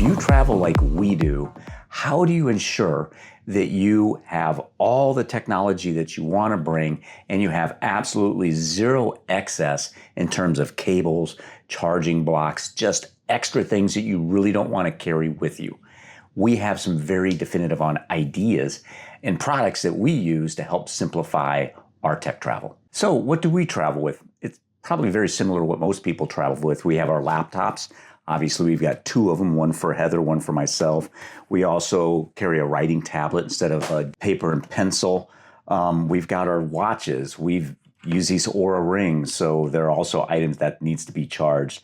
you travel like we do, how do you ensure that you have all the technology that you want to bring and you have absolutely zero excess in terms of cables, charging blocks, just extra things that you really don't want to carry with you? We have some very definitive on ideas and products that we use to help simplify our tech travel. So what do we travel with? It's probably very similar to what most people travel with. We have our laptops. Obviously, we've got two of them, one for Heather, one for myself. We also carry a writing tablet instead of a paper and pencil. We've got our watches. We've used these Aura rings, so they're also items that needs to be charged.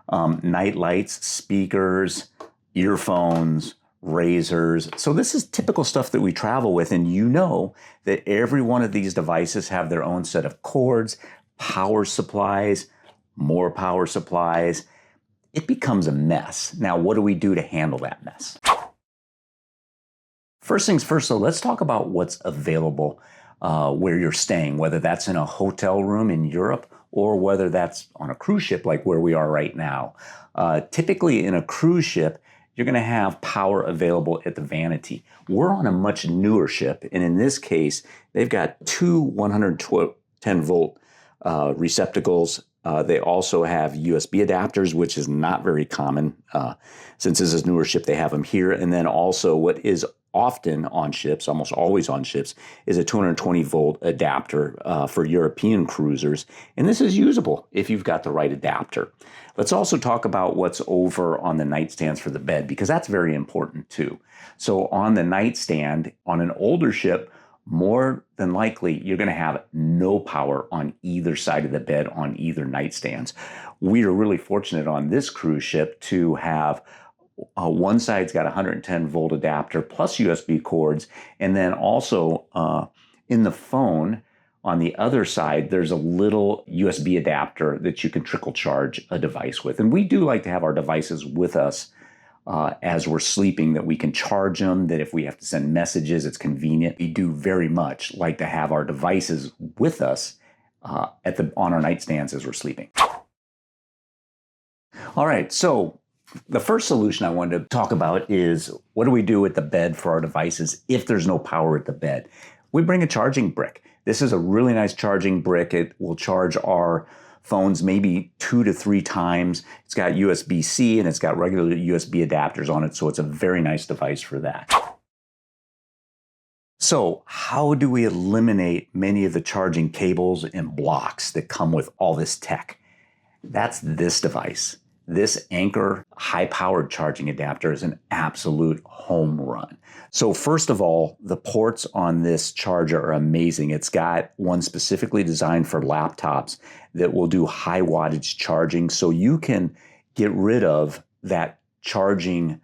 Night lights, speakers, earphones, razors. So this is typical stuff that we travel with, and you know that every one of these devices have their own set of cords, power supplies, more power supplies. It becomes a mess. Now, what do we do to handle that mess? First things first, though, let's talk about what's available where you're staying, whether that's in a hotel room in Europe or whether that's on a cruise ship like where we are right now. Typically in a cruise ship, you're going to have power available at the vanity. We're on a much newer ship, and in this case, they've got two 110 volt receptacles. They also have USB adapters, which is not very common. Since this is a newer ship, they have them here. And then also what is often on ships, almost always on ships, is a 220 volt adapter for European cruisers. And this is usable if you've got the right adapter. Let's also talk about what's over on the nightstands for the bed, because that's very important too. So on the nightstand, on an older ship, more than likely, you're going to have no power on either side of the bed on either nightstands. We are really fortunate on this cruise ship to have one side's got a 110 volt adapter plus USB cords, and then also in the phone on the other side, there's a little USB adapter that you can trickle charge a device with. And we do like to have our devices with us as we're sleeping, that we can charge them, that if we have to send messages, it's convenient. We do very much like to have our devices with us on our nightstands as we're sleeping. All right, so the first solution I wanted to talk about is what do we do with the bed for our devices if there's no power at the bed? We bring a charging brick. This is a really nice charging brick. It will charge our phones maybe 2 to 3 times. It's got USB-C and it's got regular USB adapters on it, so it's a very nice device for that. So how do we eliminate many of the charging cables and blocks that come with all this tech? That's this device. This Anchor high-powered charging adapter is an absolute home run. So first of all, the ports on this charger are amazing. It's got one specifically designed for laptops that will do high wattage charging, so you can get rid of that charging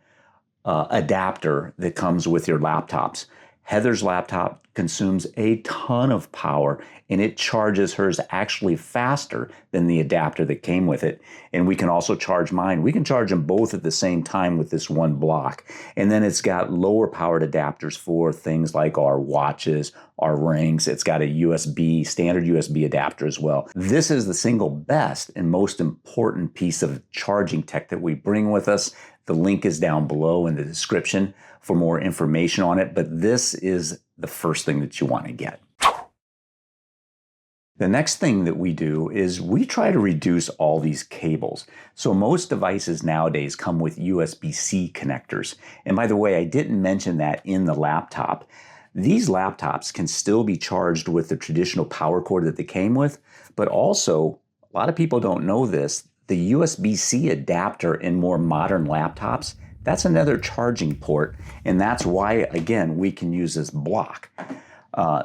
adapter that comes with your laptops. Heather's laptop consumes a ton of power, and it charges hers actually faster than the adapter that came with it. And we can also charge mine. We can charge them both at the same time with this one block. And then it's got lower powered adapters for things like our watches, our rings. It's got a standard USB adapter as well. This is the single best and most important piece of charging tech that we bring with us. The link is down below in the description for more information on it, but this is the first thing that you want to get. The next thing that we do is we try to reduce all these cables. So most devices nowadays come with USB-C connectors. And by the way, I didn't mention that in the laptop. These laptops can still be charged with the traditional power cord that they came with, but also, a lot of people don't know this, the USB-C adapter in more modern laptops, that's another charging port, and that's why, again, we can use this block.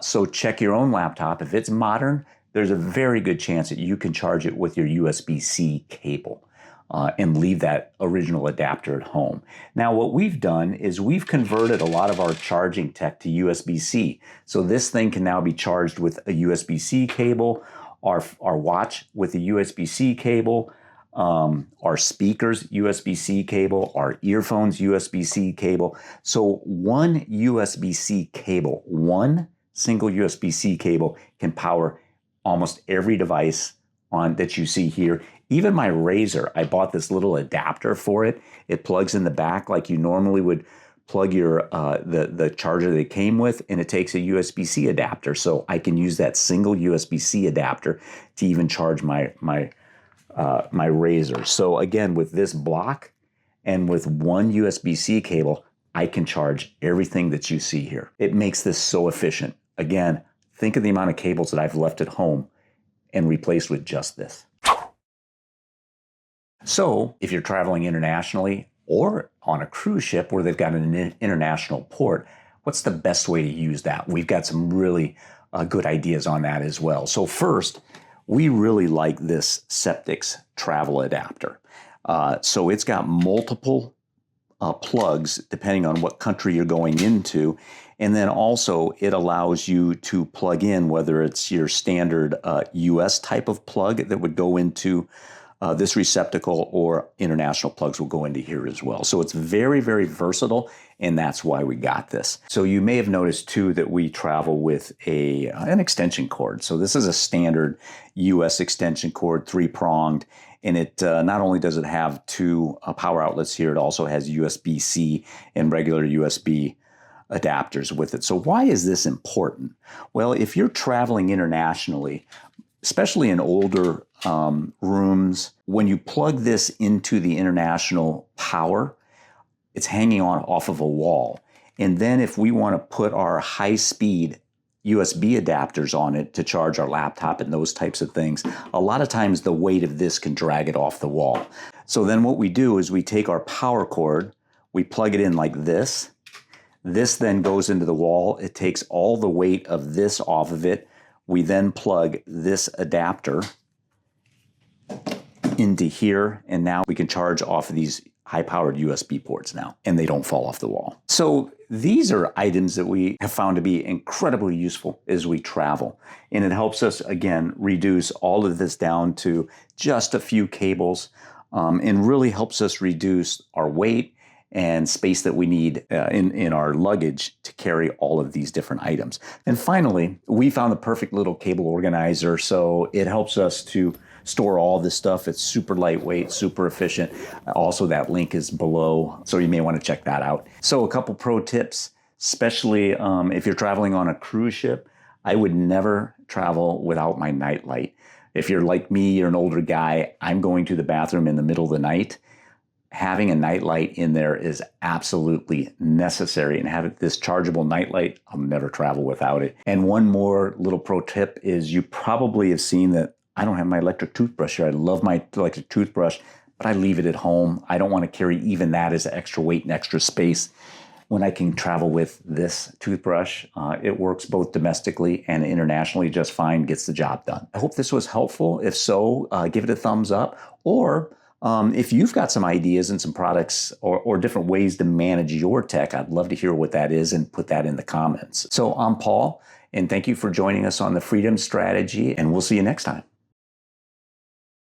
So check your own laptop. If it's modern, there's a very good chance that you can charge it with your USB-C cable and leave that original adapter at home. Now, what we've done is we've converted a lot of our charging tech to USB-C. So this thing can now be charged with a USB-C cable, our watch with a USB-C cable, our speakers USB-C cable, our earphones USB-C cable. So one USB-C cable, one single USB-C cable can power almost every device on that you see here. Even my razor, I bought this little adapter for it. It plugs in the back like you normally would plug your the charger that it came with, and it takes a USB-C adapter, so I can use that single USB-C adapter to even charge my razor. So again, with this block and with one USB-C cable, I can charge everything that you see here. It makes this so efficient. Again, think of the amount of cables that I've left at home and replaced with just this. So if you're traveling internationally or on a cruise ship where they've got an international port, what's the best way to use that? We've got some really good ideas on that as well. So first, we really like this Septix travel adapter. So it's got multiple plugs depending on what country you're going into. And then also it allows you to plug in, whether it's your standard US type of plug that would go into this receptacle, or international plugs will go into here as well. So it's very, very versatile, and that's why we got this. So you may have noticed too that we travel with an extension cord. So this is a standard US extension cord, 3-pronged, and it not only does it have two power outlets here, it also has USB-C and regular USB adapters with it. So why is this important? Well, if you're traveling internationally, especially in older rooms, when you plug this into the international power, it's hanging on off of a wall. And then if we want to put our high-speed USB adapters on it to charge our laptop and those types of things, a lot of times the weight of this can drag it off the wall. So then what we do is we take our power cord, we plug it in like this. This then goes into the wall. It takes all the weight of this off of it. We then plug this adapter into here, and now we can charge off of these high-powered USB ports now, and they don't fall off the wall. So these are items that we have found to be incredibly useful as we travel, and it helps us, again, reduce all of this down to just a few cables, and really helps us reduce our weight and space that we need in our luggage to carry all of these different items. And finally, we found the perfect little cable organizer, so it helps us to store all this stuff. It's super lightweight, super efficient. Also, that link is below, so you may want to check that out. So a couple pro tips, especially if you're traveling on a cruise ship, I would never travel without my nightlight. If you're like me, you're an older guy, I'm going to the bathroom in the middle of the night, having a nightlight in there is absolutely necessary, and having this chargeable nightlight, I'll never travel without it. And one more little pro tip is you probably have seen that I don't have my electric toothbrush here. I love my electric toothbrush, but I leave it at home. I don't want to carry even that as extra weight and extra space when I can travel with this toothbrush. It works both domestically and internationally just fine, gets the job done. I hope this was helpful. If so, give it a thumbs up, or if you've got some ideas and some products or different ways to manage your tech, I'd love to hear what that is and put that in the comments. So I'm Paul, and thank you for joining us on the Freedom Strategy, and we'll see you next time.